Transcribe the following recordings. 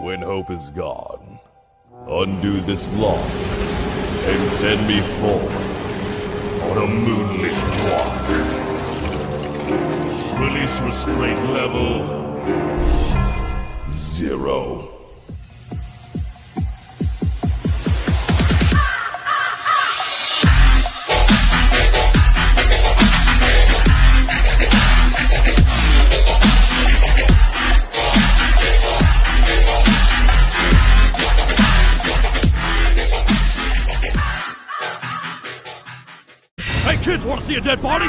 When hope is gone, undo this lock and send me forth on a moonlit walk. Release restraint level 0. Hey kids, wanna see a dead body?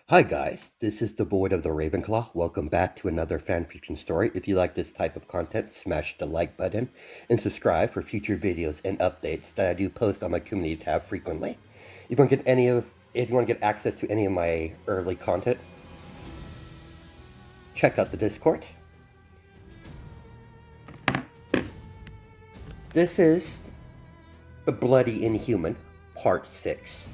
Hi guys, this is the Void of the Ravenclaw. Welcome back to another fanfiction story. If you like this type of content, smash the like button and subscribe for future videos and updates that I do post on my community tab frequently. If you want to get access to any of my early content, check out the Discord. This is The Bloody Inhuman, Part 6.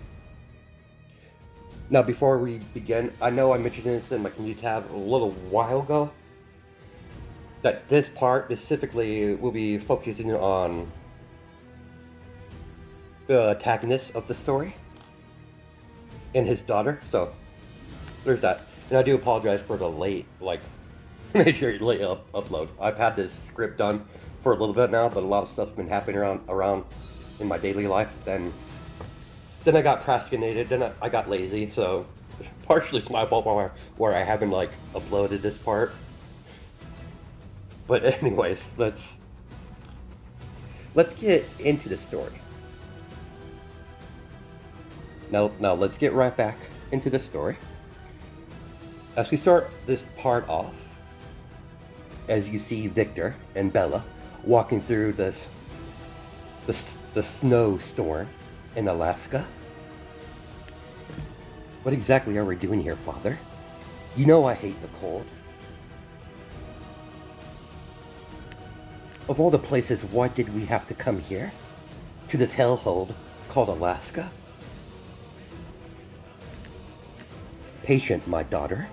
Now, before we begin, I know I mentioned this in my community tab a little while ago, that this part specifically will be focusing on the antagonist of the story and his daughter, so there's that. And I do apologize for the late, major late upload. I've had this script done for a little bit now, but a lot of stuff's been happening around in my daily life. Then I got procrastinated, then I got lazy, so partially it's my fault where I haven't uploaded this part. But anyways, let's get into the story. Now let's get right back into the story. As we start this part off, as you see Victor and Bella walking through the snowstorm in Alaska. What exactly are we doing here, Father? You know I hate the cold. Of all the places, why did we have to come here? To this hellhole called Alaska? Patient, my daughter.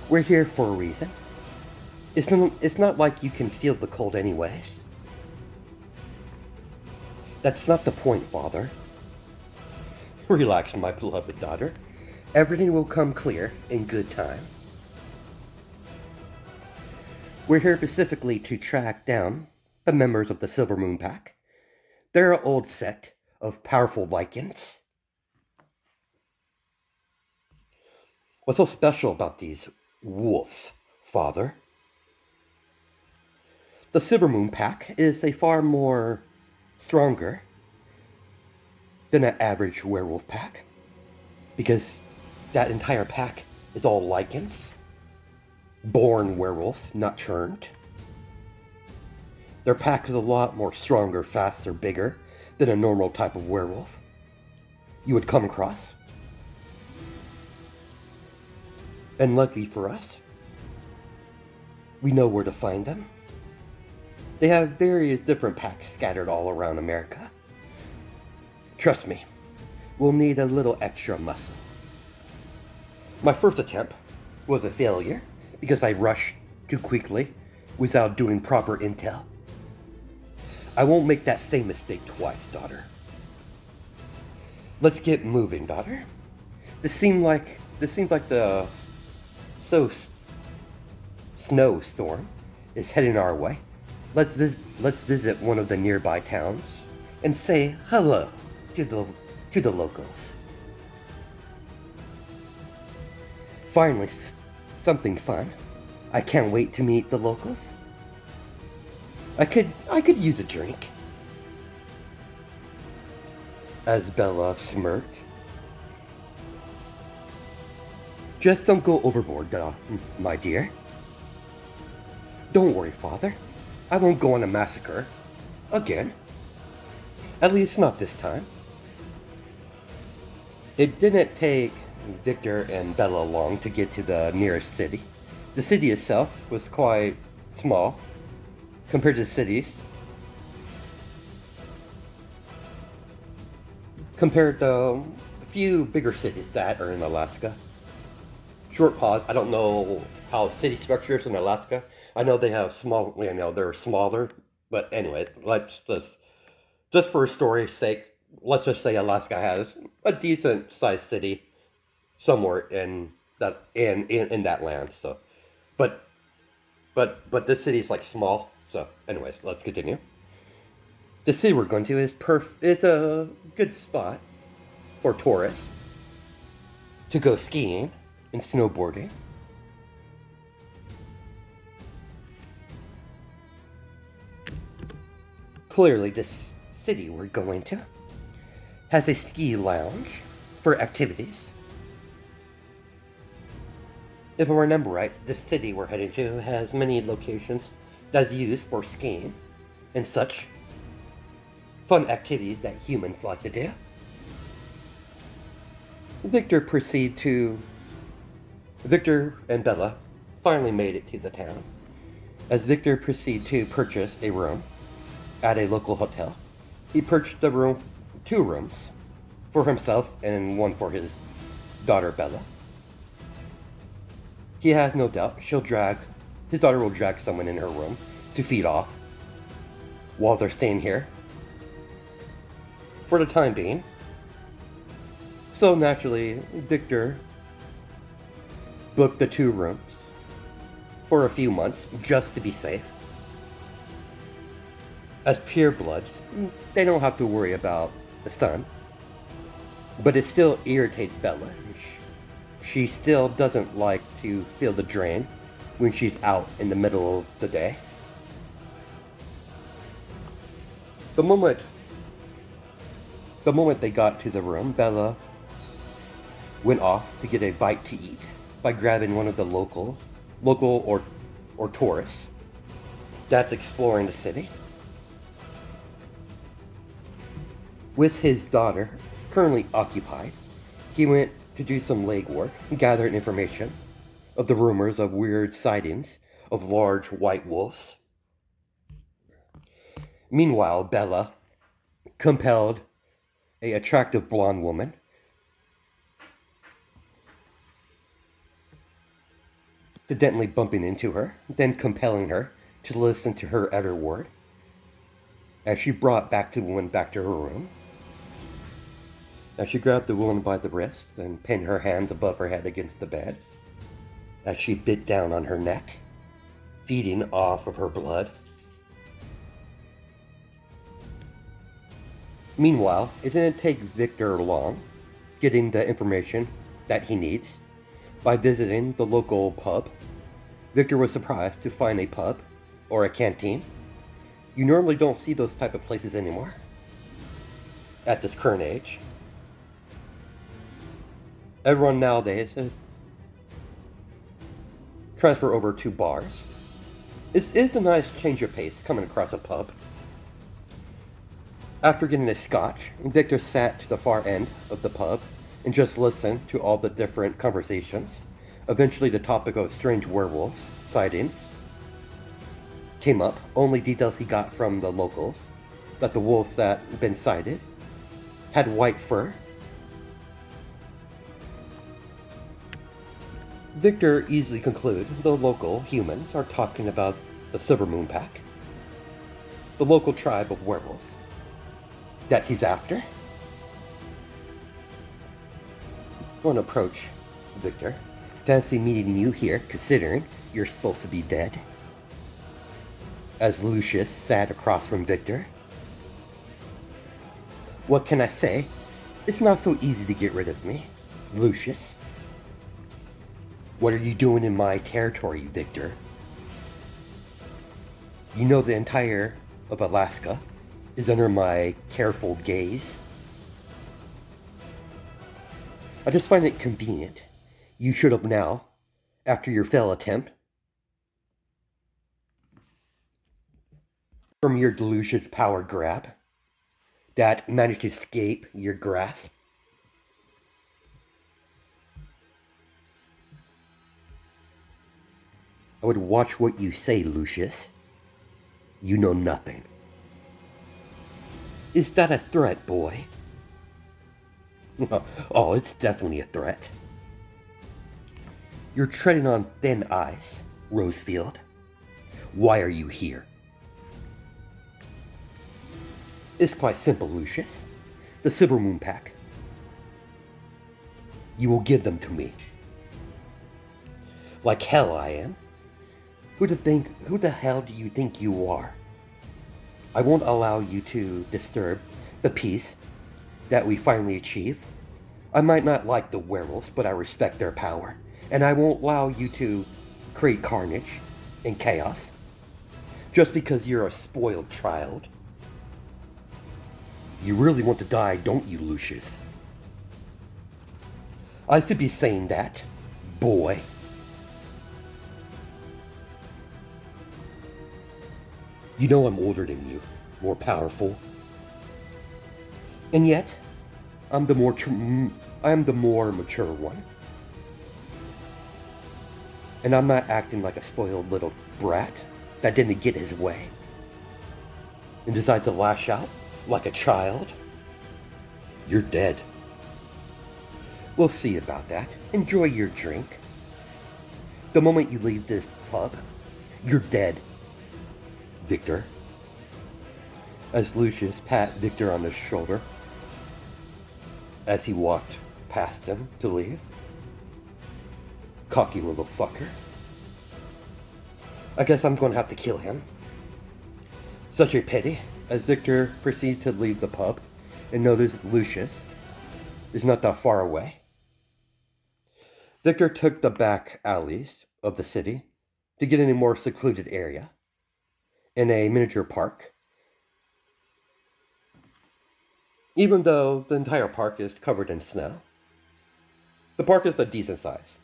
We're here for a reason. It's not like you can feel the cold anyways. That's not the point, Father. Relax, my beloved daughter. Everything will come clear in good time. We're here specifically to track down the members of the Silver Moon Pack. They're an old sect of powerful Lycans. What's so special about these wolves, Father? The Silver Moon Pack is a far more stronger than an average werewolf pack, because that entire pack is all Lycans, born werewolves, not churned. Their pack is a lot more stronger, faster, bigger than a normal type of werewolf you would come across. And luckily for us, we know where to find them. They have various different packs scattered all around America. Trust me, we'll need a little extra muscle. My first attempt was a failure because I rushed too quickly without doing proper intel. I won't make that same mistake twice, daughter. Let's get moving, daughter. This seems like the snowstorm is heading our way. Let's visit one of the nearby towns and say hello to the locals. Finally, something fun. I can't wait to meet the locals. I could use a drink. As Bella smirked. Just don't go overboard, my dear. Don't worry, Father. I won't go on a massacre. Again. At least not this time. It didn't take Victor and Bella long to get to the nearest city. The city itself was quite small compared to cities. Compared to a few bigger cities that are in Alaska. short pause. I don't know how city structures in Alaska. I know they have small, they're smaller. But anyway, let's just for story's sake, let's just say Alaska has a decent sized city somewhere in that land. So, but but this city is like small. So, anyways, let's continue. The city we're going to is a good spot for tourists to go skiing and snowboarding. Clearly, this city we're going to has a ski lounge for activities. If I remember right, this city we're heading to has many locations that's used for skiing and such fun activities that humans like to do. Victor and Bella finally made it to the town. As Victor proceeded to purchase a room at a local hotel, he purchased two rooms for himself and one for his daughter Bella. He has no doubt his daughter will drag someone in her room to feed off while they're staying here for the time being. So naturally, Victor booked the two rooms for a few months just to be safe. As purebloods, they don't have to worry about the sun, but it still irritates Bella. She still doesn't like to feel the drain when she's out in the middle of the day. The moment they got to the room, Bella went off to get a bite to eat by grabbing one of the local or tourists that's exploring the city. With his daughter currently occupied, he went to do some legwork and gather information of the rumors of weird sightings of large white wolves. Meanwhile, Bella compelled an attractive blonde woman accidentally bumping into her, then compelling her to listen to her every word as she brought the woman back to her room. As she grabbed the woman by the wrist and pinned her hands above her head against the bed, as she bit down on her neck, feeding off of her blood. Meanwhile, it didn't take Victor long getting the information that he needs. By visiting the local pub, Victor was surprised to find a pub or a canteen. You normally don't see those type of places anymore at this current age. Everyone nowadays transfer over to bars. It's a nice change of pace coming across a pub. After getting a scotch, Victor sat to the far end of the pub and just listened to all the different conversations. Eventually the topic of strange werewolves sightings came up. Only details he got from the locals that the wolves that had been sighted had white fur. Victor easily concluded the local humans are talking about the Silver Moon Pack, the local tribe of werewolves that he's after. I want to approach Victor. Fancy meeting you here, considering you're supposed to be dead. As Lucius sat across from Victor. What can I say? It's not so easy to get rid of me, Lucius. What are you doing in my territory, Victor? You know the entire of Alaska is under my careful gaze. I just find it convenient you showed up now, after your failed attempt, from your delusion's power grab, that managed to escape your grasp. I would watch what you say, Lucius. You know nothing. Is that a threat, boy? Oh, it's definitely a threat. You're treading on thin ice, Rosefield. Why are you here? It's quite simple, Lucius. The Silver Moon Pack. You will give them to me. Like hell I am. Who the hell do you think you are? I won't allow you to disturb the peace that we finally achieve. I might not like the werewolves, but I respect their power. And I won't allow you to create carnage and chaos. Just because you're a spoiled child. You really want to die, don't you, Lucius? I should be saying that, boy. You know I'm older than you, more powerful. And yet, I am the more mature one. And I'm not acting like a spoiled little brat that didn't get his way. And decided to lash out like a child. You're dead. We'll see about that. Enjoy your drink. The moment you leave this pub, you're dead. Victor. As Lucius pat Victor on the shoulder as he walked past him to leave. Cocky little fucker. I guess I'm going to have to kill him. Such a pity, as Victor proceeded to leave the pub and noticed Lucius is not that far away. Victor took the back alleys of the city to get in a more secluded area, in a miniature park. Even though the entire park is covered in snow, the park is a decent size.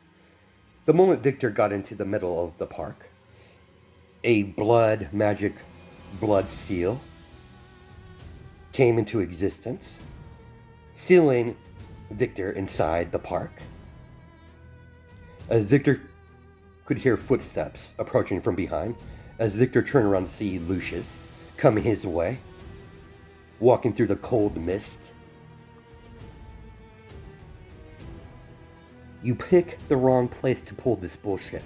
The moment Victor got into the middle of the park, a magic blood seal came into existence, sealing Victor inside the park. As Victor could hear footsteps approaching from behind, as Victor turned around to see Lucius coming his way, walking through the cold mist. You picked the wrong place to pull this bullshit.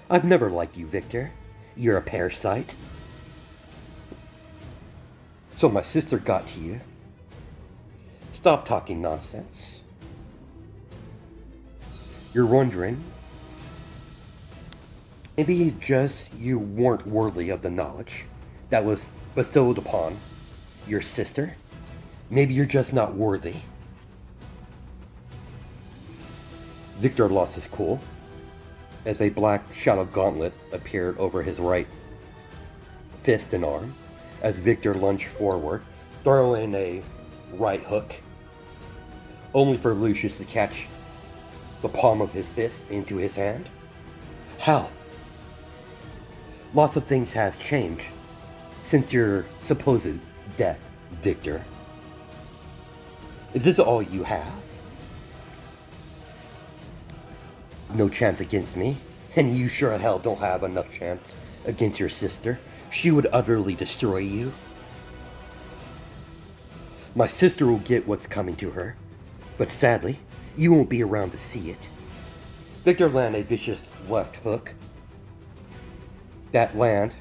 I've never liked you, Victor. You're a parasite. So my sister got to you. Stop talking nonsense. You're wondering, maybe you weren't worthy of the knowledge that was bestowed upon your sister. Maybe you're just not worthy. Victor lost his cool as a black shadow gauntlet appeared over his right fist and arm as Victor lunged forward, throwing a right hook, only for Lucius to catch the palm of his fist into his hand. Hell, lots of things have changed since your supposed death, Victor. Is this all you have? No chance against me, and you sure as hell don't have enough chance against your sister. She would utterly destroy you. My sister will get what's coming to her, but sadly, you won't be around to see it. Victor landed a vicious left hook that landed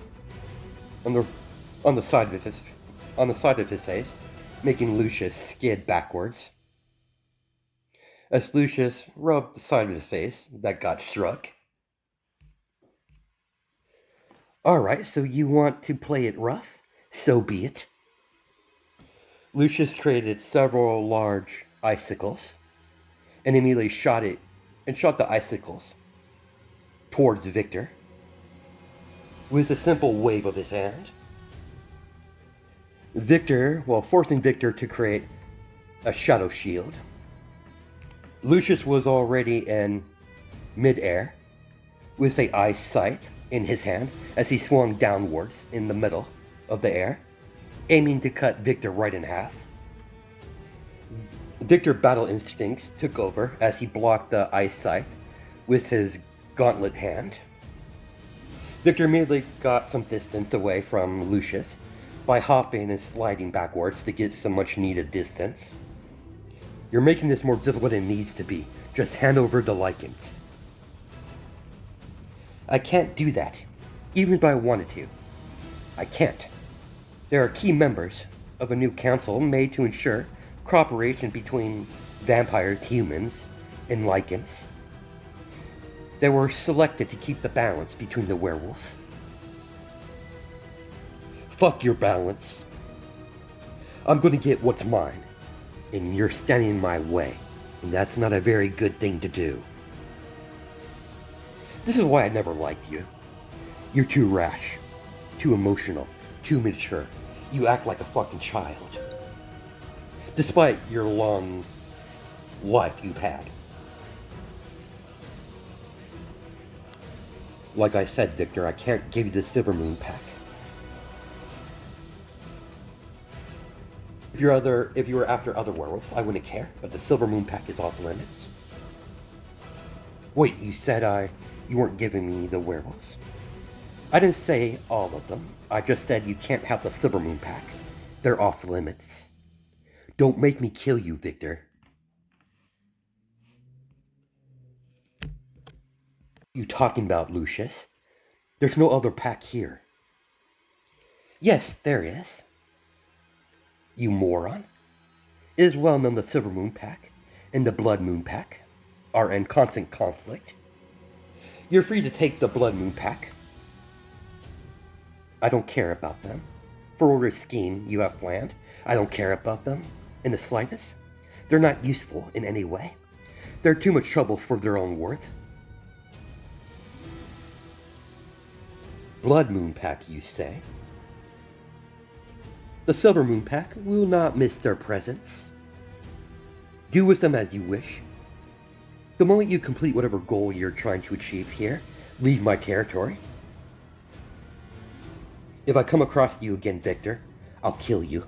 on the side of his face, making Lucius skid backwards. As Lucius rubbed the side of his face that got struck. Alright, so you want to play it rough? So be it. Lucius created several large icicles and immediately shot the icicles towards Victor with a simple wave of his hand. Forcing Victor to create a shadow shield. Lucius was already in mid-air with an ice scythe in his hand as he swung downwards in the middle of the air, aiming to cut Victor right in half. Victor's battle instincts took over as he blocked the ice scythe with his gauntlet hand. Victor immediately got some distance away from Lucius by hopping and sliding backwards to get some much needed distance. You're making this more difficult than it needs to be. Just hand over the lichens. I can't do that, even if I wanted to. I can't. There are key members of a new council made to ensure cooperation between vampires, humans, and lycans. They were selected to keep the balance between the werewolves. Fuck your balance. I'm gonna get what's mine, and you're standing in my way, and that's not a very good thing to do. This is why I never liked you. You're too rash, too emotional, too mature. You act like a fucking child. Despite your long life you've had. Like I said, Victor, I can't give you the Silver Moon pack. If you were after other werewolves, I wouldn't care, but the Silver Moon pack is off limits. Wait, you said you weren't giving me the werewolves? I didn't say all of them. I just said you can't have the Silver Moon pack. They're off limits. Don't make me kill you, Victor. You talking about, Lucius? There's no other pack here. Yes, there is. You moron. It is well known the Silver Moon pack and the Blood Moon pack are in constant conflict. You're free to take the Blood Moon pack. I don't care about them. For whatever scheme you have planned, I don't care about them in the slightest. They're not useful in any way. They're too much trouble for their own worth. Blood Moon pack, you say? The Silver Moon pack will not miss their presence. Do with them as you wish. The moment you complete whatever goal you're trying to achieve here, leave my territory. If I come across you again, Victor, I'll kill you.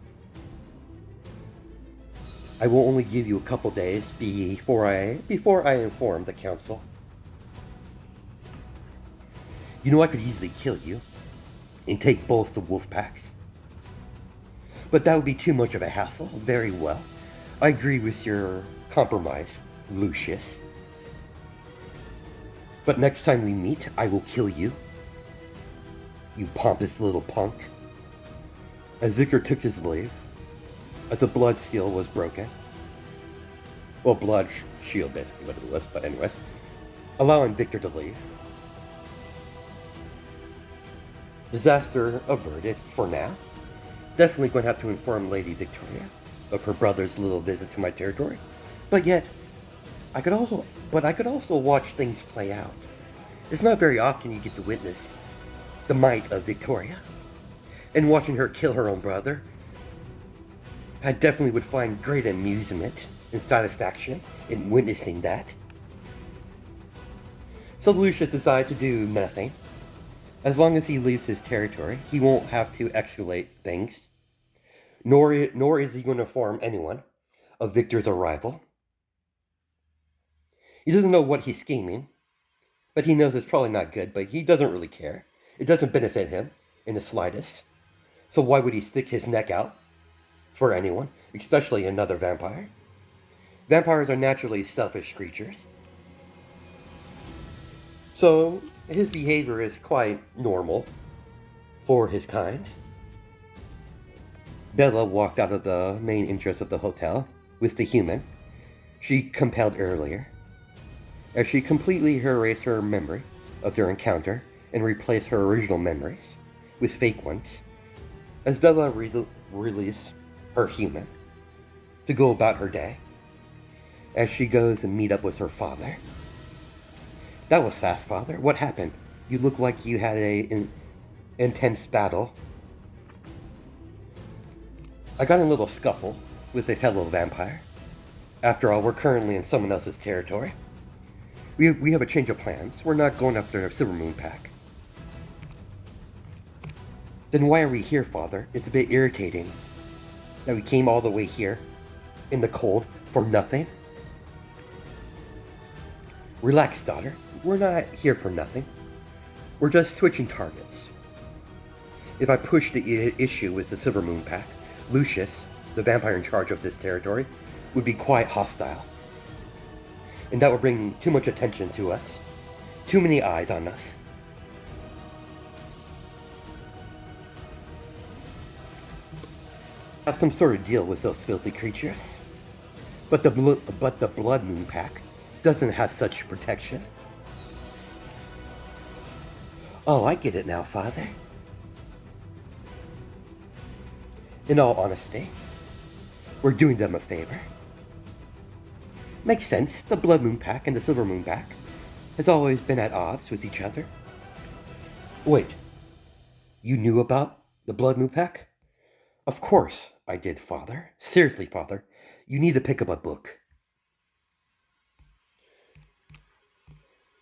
I will only give you a couple days before I inform the council. You know I could easily kill you and take both the wolf packs. But that would be too much of a hassle. Very well. I agree with your compromise, Lucius. But next time we meet, I will kill you. You pompous little punk. As Victor took his leave, as the blood seal was broken. Well, blood shield basically what it was, but anyways. Allowing Victor to leave. Disaster averted for now. Definitely going to have to inform Lady Victoria of her brother's little visit to my territory. But yet, I could also watch things play out. It's not very often you get to witness the might of Victoria. And watching her kill her own brother, I definitely would find great amusement and satisfaction in witnessing that. So Lucius decided to do nothing. As long as he leaves his territory, he won't have to escalate things, nor is he going to inform anyone of Victor's arrival. He doesn't know what he's scheming, but he knows it's probably not good, but he doesn't really care. It doesn't benefit him in the slightest. So why would he stick his neck out for anyone, especially another vampire? Vampires are naturally selfish creatures. So his behavior is quite normal for his kind. Bella walked out of the main entrance of the hotel with the human she compelled earlier, as she completely erased her memory of their encounter and replaced her original memories with fake ones, as Bella released her human to go about her day, as she goes and meet up with her father. That was fast, Father. What happened? You look like you had an intense battle. I got in a little scuffle with a fellow vampire. After all, we're currently in someone else's territory. We have a change of plans. We're not going after a Silver Moon pack. Then why are we here, Father? It's a bit irritating that we came all the way here in the cold for nothing. Relax, daughter. We're not here for nothing. We're just switching targets. If I push the issue with the Silver Moon pack, Lucius, the vampire in charge of this territory, would be quite hostile. And that would bring too much attention to us. Too many eyes on us. have some sort of deal with those filthy creatures. But the Blood Moon Pack doesn't have such protection. Oh, I get it now, Father. In all honesty, we're doing them a favor. Makes sense, the Blood Moon Pack and the Silver Moon Pack has always been at odds with each other. Wait, you knew about the Blood Moon Pack? Of course I did, Father. Seriously, Father, you need to pick up a book.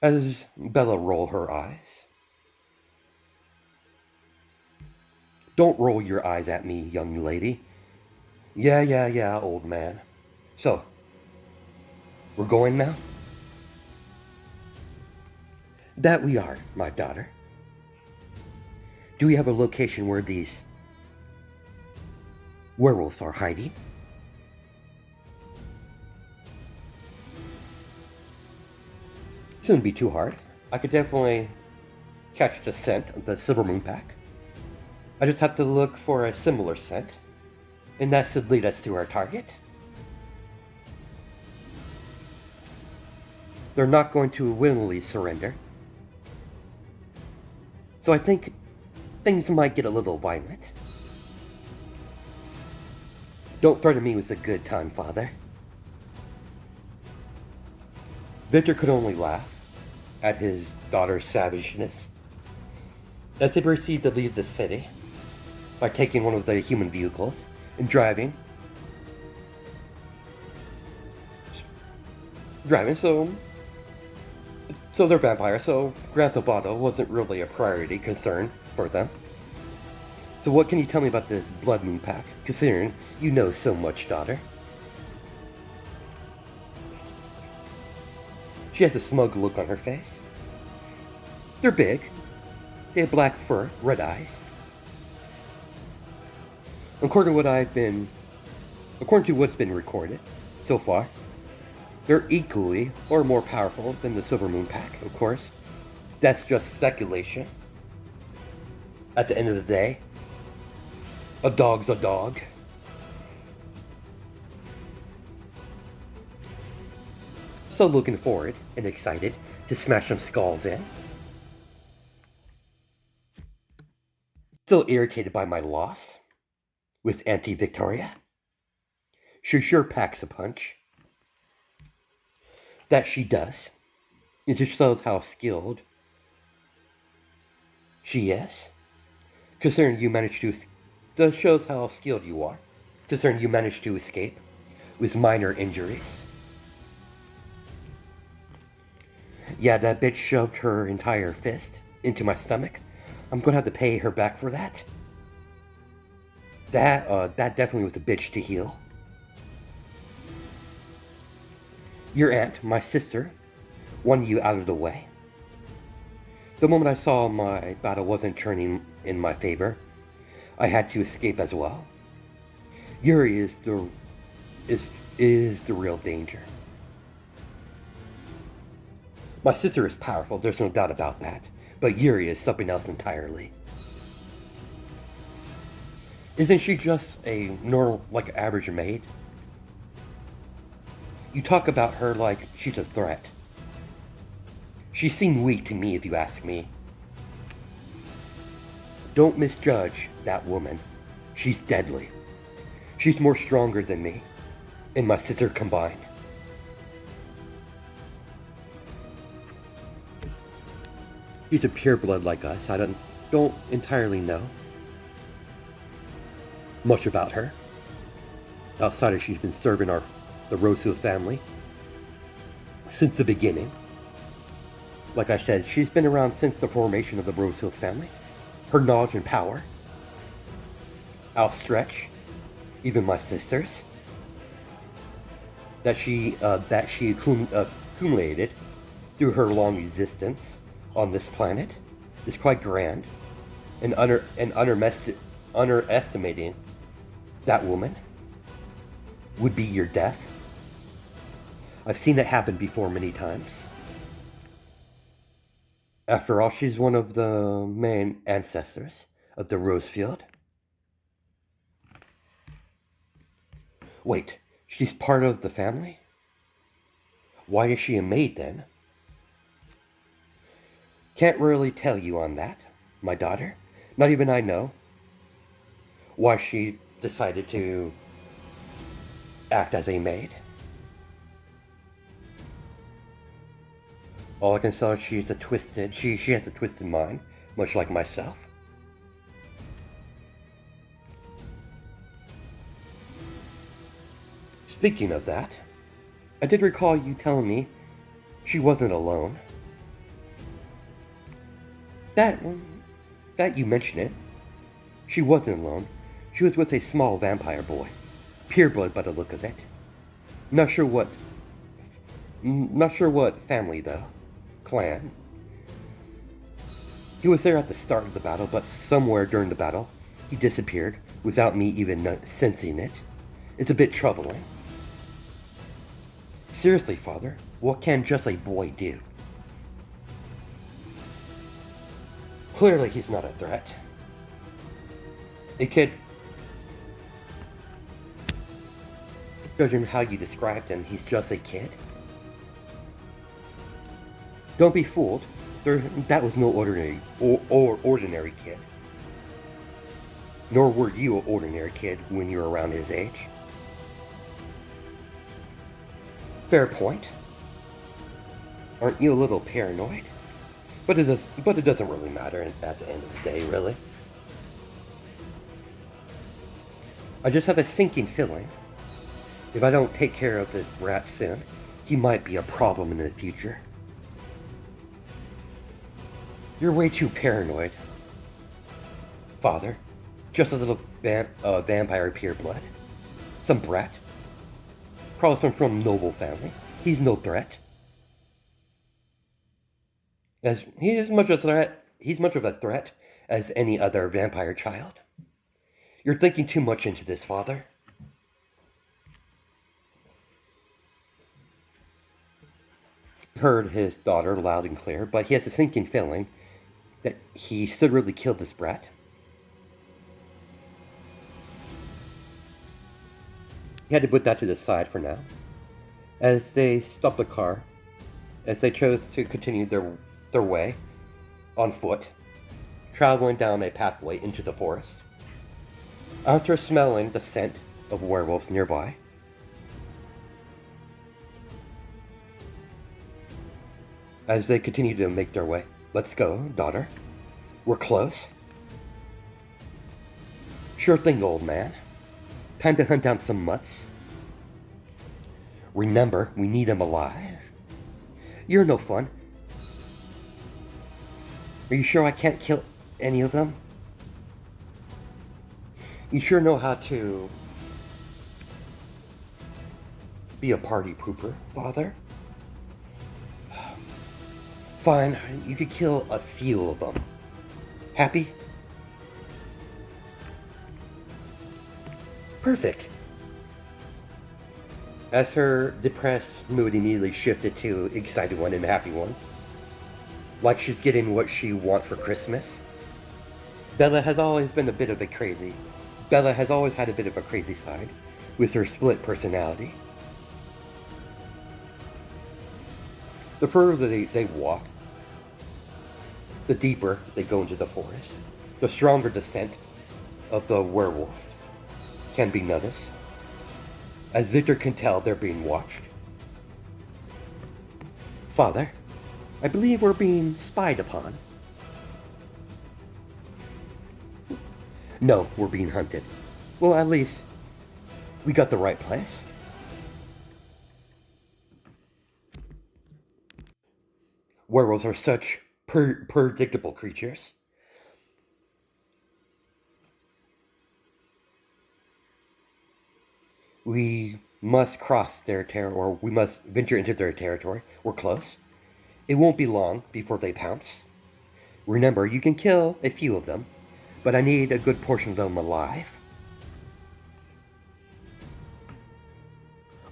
As Bella rolled her eyes. Don't roll your eyes at me, young lady. Yeah, old man. So, we're going now? That we are, my daughter. Do we have a location where these werewolves are hiding? It shouldn't be too hard. I could definitely catch the scent of the Silver Moon Pack. I just have to look for a similar scent, and that should lead us to our target. They're not going to willingly surrender. So I think things might get a little violent. Don't threaten me with a good time, Father. Victor could only laugh at his daughter's savageness as they proceed to leave the city by taking one of the human vehicles and driving. So they're vampires, so Grand Theft Auto wasn't really a priority concern for them. So what can you tell me about this Blood Moon Pack, considering you know so much, daughter? She has a smug look on her face. They're big. They have black fur, red eyes. According to what's been recorded so far, they're equally or more powerful than the Silver Moon Pack, of course. That's just speculation. At the end of the day, a dog's a dog. So looking forward and excited to smash some skulls in. Still irritated by my loss with Auntie Victoria. She sure packs a punch. That she does. It just shows how skilled she is. Considering you managed to... That shows how skilled you are. Considering you managed to escape with minor injuries. Yeah, that bitch shoved her entire fist into my stomach. I'm gonna have to pay her back for that. That definitely was a bitch to heal. Your aunt, my sister, won you out of the way. The moment I saw my battle wasn't turning in my favor, I had to escape as well. Yuri is the real danger. My sister is powerful, there's no doubt about that, but Yuri is something else entirely. Isn't she just a normal, like, average maid? You talk about her like she's a threat. She seemed weak to me, if you ask me. Don't misjudge that woman. She's deadly. She's more stronger than me and my sister combined. She's a pureblood like us. I don't entirely know much about her. Outside of she's been serving the Rosehill family since the beginning. Like I said, she's been around since the formation of the Rosehill family. Her knowledge and power outstretch even my sisters. That she accumulated through her long existence on this planet is quite grand, and underestimating that woman would be your death. I've seen it happen before many times. After all, she's one of the main ancestors of the Rosefield. Wait, she's part of the family? Why is she a maid then? Can't really tell you on that, my daughter. Not even I know why she decided to act as a maid. All I can say is she has a twisted mind, much like myself. Speaking of that, I did recall you telling me she wasn't alone. That you mention it. She wasn't alone. She was with a small vampire boy. Pureblood by the look of it. Not sure what family though. Clan. He was there at the start of the battle, but somewhere during the battle, he disappeared without me even sensing it. It's a bit troubling. Seriously, Father, what can just a boy do? Clearly he's not a threat. A kid, judging how you described him, he's just a kid. Don't be fooled. That was no ordinary kid. Nor were you an ordinary kid when you were around his age. Fair point. Aren't you a little paranoid? But it doesn't really matter at the end of the day, really. I just have a sinking feeling. If I don't take care of this brat soon, he might be a problem in the future. You're way too paranoid, Father. Just a little vampire pureblood. Some brat. Probably from noble family. He's no threat. As he is much of a threat. He's much of a threat as any other vampire child. You're thinking too much into this, Father. Heard his daughter loud and clear, but he has a sinking feeling that he should really kill this brat. He had to put that to the side for now. As they stopped the car, as they chose to continue their way on foot, traveling down a pathway into the forest. After smelling the scent of werewolves nearby, as they continue to make their way, let's go, daughter. We're close. Sure thing, old man. Time to hunt down some mutts. Remember, we need them alive. You're no fun. Are you sure I can't kill any of them? You sure know how to be a party pooper, Father? Fine, you could kill a few of them. Happy? Perfect. As her depressed mood immediately shifted to excited one and happy one. Like she's getting what she wants for Christmas. Bella has always had a bit of a crazy side with her split personality. The further they walk, the deeper they go into the forest, the stronger the scent of the werewolves can be noticed. As Victor can tell, they're being watched. Father, I believe we're being spied upon. No, we're being hunted. Well, at least we got the right place. Werewolves are such predictable creatures. We must cross their territory, or we must venture into their territory. We're close. It won't be long before they pounce. Remember, you can kill a few of them, but I need a good portion of them alive.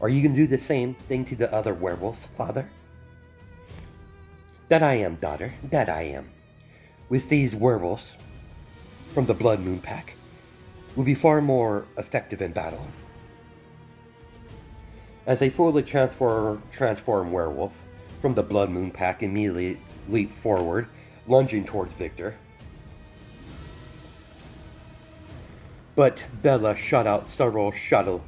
Are you going to do the same thing to the other werewolves, Father? That I am, daughter. That I am. With these werewolves from the Blood Moon Pack, will be far more effective in battle. As a fully transformed werewolf from the Blood Moon pack immediately leaped forward, lunging towards Victor. But Bella shot out several shadow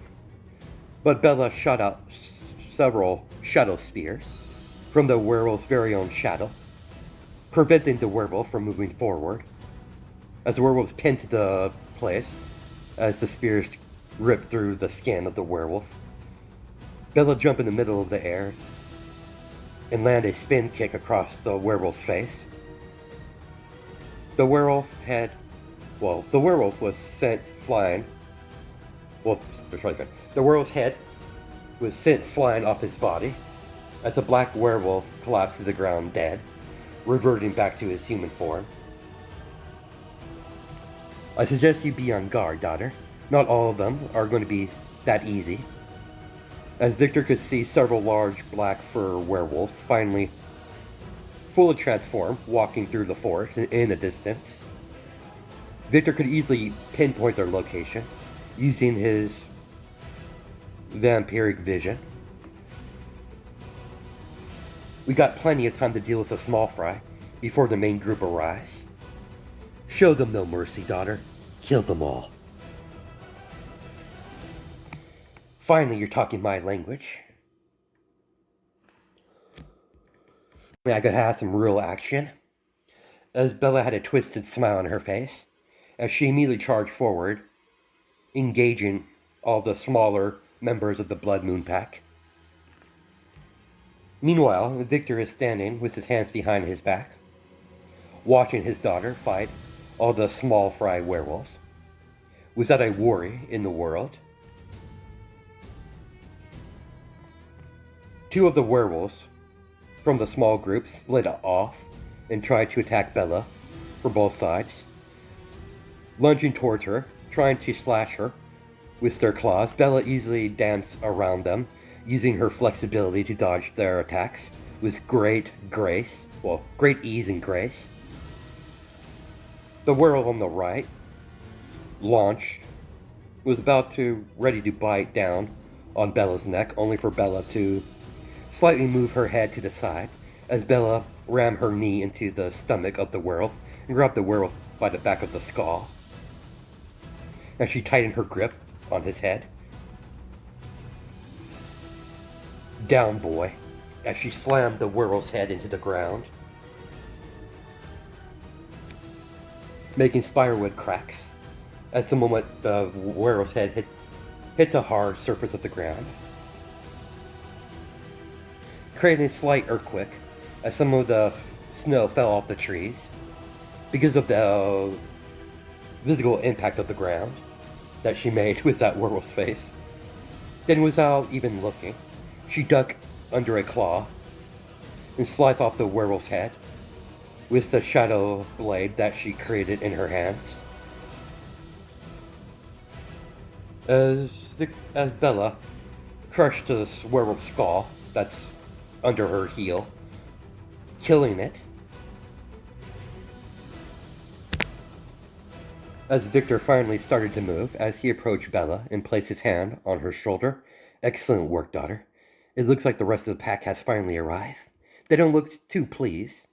spears from the werewolf's very own shadow, preventing the werewolf from moving forward. As the werewolf pinned to the place, as the spears ripped through the skin of the werewolf, Bella jumped in the middle of the air and landed a spin kick across the werewolf's face. The werewolf was sent flying. The werewolf's head was sent flying off his body as the black werewolf collapsed to the ground dead, reverting back to his human form. I suggest you be on guard, daughter. Not all of them are going to be that easy. As Victor could see several large black fur werewolves finally fully transformed, walking through the forest in the distance. Victor could easily pinpoint their location using his vampiric vision. We got plenty of time to deal with the small fry before the main group arrives. Show them no mercy, daughter. Kill them all. Finally, you're talking my language. I could have some real action. As Bella had a twisted smile on her face, as she immediately charged forward, engaging all the smaller members of the Blood Moon pack. Meanwhile, Victor is standing with his hands behind his back, watching his daughter fight all the small fry werewolves, without a worry in the world. Two of the werewolves from the small group split off and tried to attack Bella from both sides, lunging towards her, trying to slash her with their claws. Bella easily danced around them, using her flexibility to dodge their attacks with great ease and grace. The werewolf on the right launched, was ready to bite down on Bella's neck, only for Bella to slightly move her head to the side as Bella rammed her knee into the stomach of the werewolf and grabbed the werewolf by the back of the skull. As she tightened her grip on his head. Down, boy, as she slammed the werewolf's head into the ground, making spiderwood cracks as the moment the werewolf's head hit the hard surface of the ground, creating a slight earthquake as some of the snow fell off the trees because of the physical impact of the ground that she made with that werewolf's face. Then, without even looking, she ducked under a claw and sliced off the werewolf's head with the shadow blade that she created in her hands. As Bella crushed this werewolf's skull that's under her heel, killing it. As Victor finally started to move, as he approached Bella and placed his hand on her shoulder. Excellent work, daughter. It looks like the rest of the pack has finally arrived. They don't look too pleased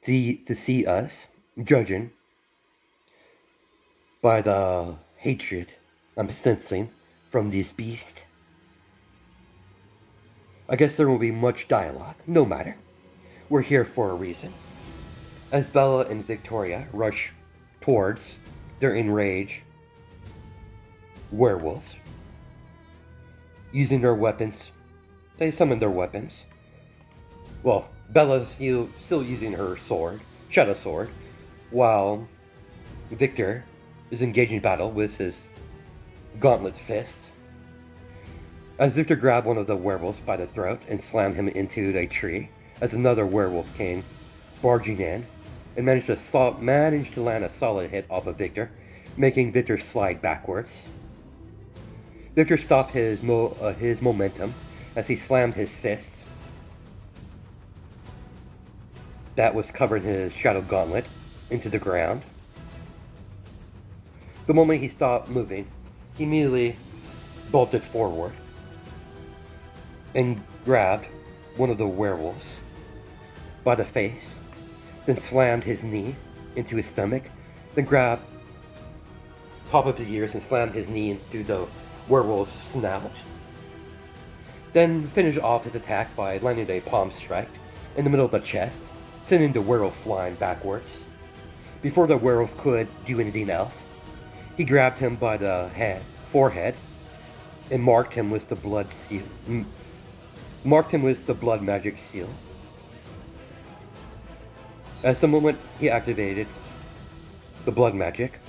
to see us, judging by the hatred I'm sensing from this beast. I guess there will be much dialogue. No matter. We're here for a reason. As Bella and Victoria rush towards their enraged werewolves, using their weapons, they summon their weapons. Well, Bella's still using her sword, Shadow Sword, while Victor is engaging battle with his gauntlet fist. As Victor grabbed one of the werewolves by the throat and slammed him into a tree, as another werewolf came barging in and managed to land a solid hit off of Victor, making Victor slide backwards. Victor stopped his momentum as he slammed his fist that was covering his shadow gauntlet into the ground. The moment he stopped moving, he immediately bolted forward, and grabbed one of the werewolves by the face, then slammed his knee into his stomach, then grabbed top of his ears and slammed his knee into the werewolf's snout. Then finished off his attack by landing a palm strike in the middle of the chest, sending the werewolf flying backwards. Before the werewolf could do anything else, he grabbed him by the forehead and marked him with the blood magic seal. As the moment he activated the blood magic,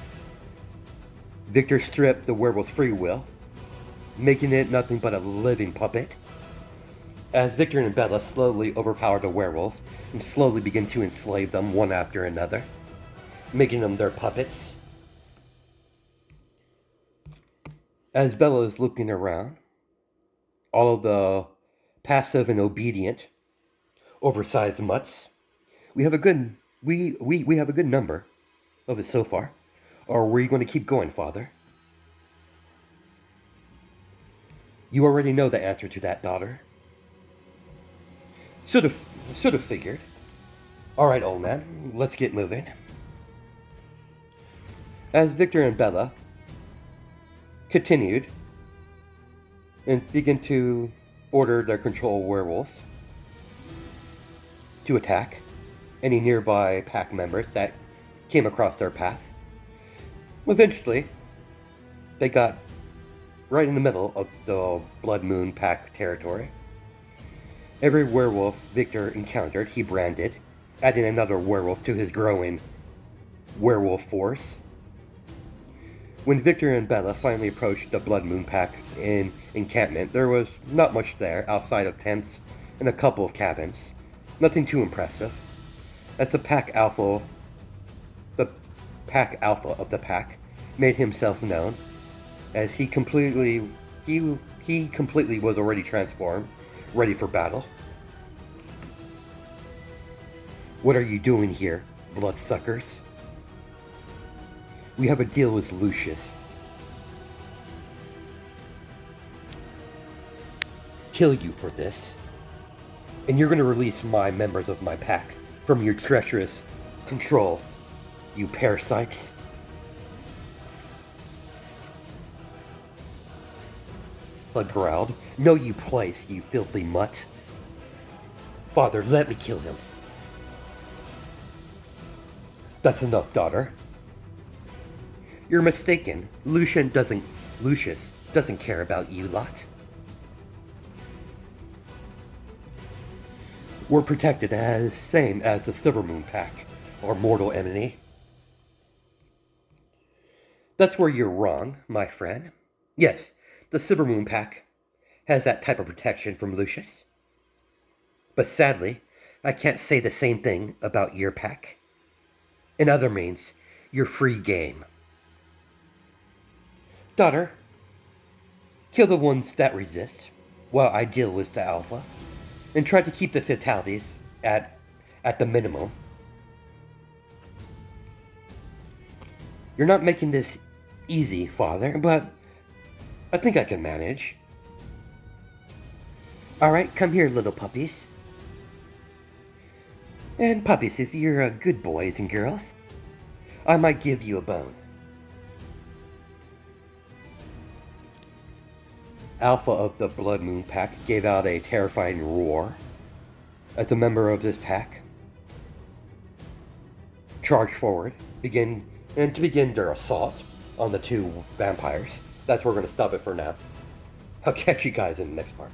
Victor stripped the werewolf's free will, making it nothing but a living puppet. As Victor and Bella slowly overpowered the werewolves and slowly began to enslave them one after another, making them their puppets. As Bella is looking around, all of the passive and obedient, oversized mutts, we have a good number of it so far. Or were you going to keep going, Father? You already know the answer to that, daughter. Should have figured. All right, old man, let's get moving. As Victor and Bella continued and began to order their control werewolves to attack any nearby pack members that came across their path, eventually they got right in the middle of the Blood Moon pack territory. Every werewolf Victor encountered, he branded, adding another werewolf to his growing werewolf force. When Victor and Bella finally approached the Blood Moon pack encampment, there was not much there outside of tents and a couple of cabins. Nothing too impressive, as the pack alpha of the pack made himself known, as he completely was already transformed, ready for battle. What are you doing here, bloodsuckers? We have a deal with Lucius. Kill you for this. And you're going to release my members of my pack from your treacherous control, you parasites. Bud growled. Know you place, you filthy mutt. Father, let me kill him. That's enough, daughter. You're mistaken. Lucius doesn't care about you lot. We're protected same as the Silvermoon Pack, our mortal enemy. That's where you're wrong, my friend. Yes, the Silvermoon Pack has that type of protection from Lucius. But sadly, I can't say the same thing about your pack. In other means, you're free game. Daughter, kill the ones that resist, while I deal with the alpha, and try to keep the fatalities at the minimum. You're not making this easy, Father, but I think I can manage. Alright, come here, little puppies. And puppies, if you're good boys and girls, I might give you a bone. Alpha of the Blood Moon Pack gave out a terrifying roar as a member of this pack charged forward, begin their assault on the two vampires. That's where we're going to stop it for now. I'll catch you guys in the next part.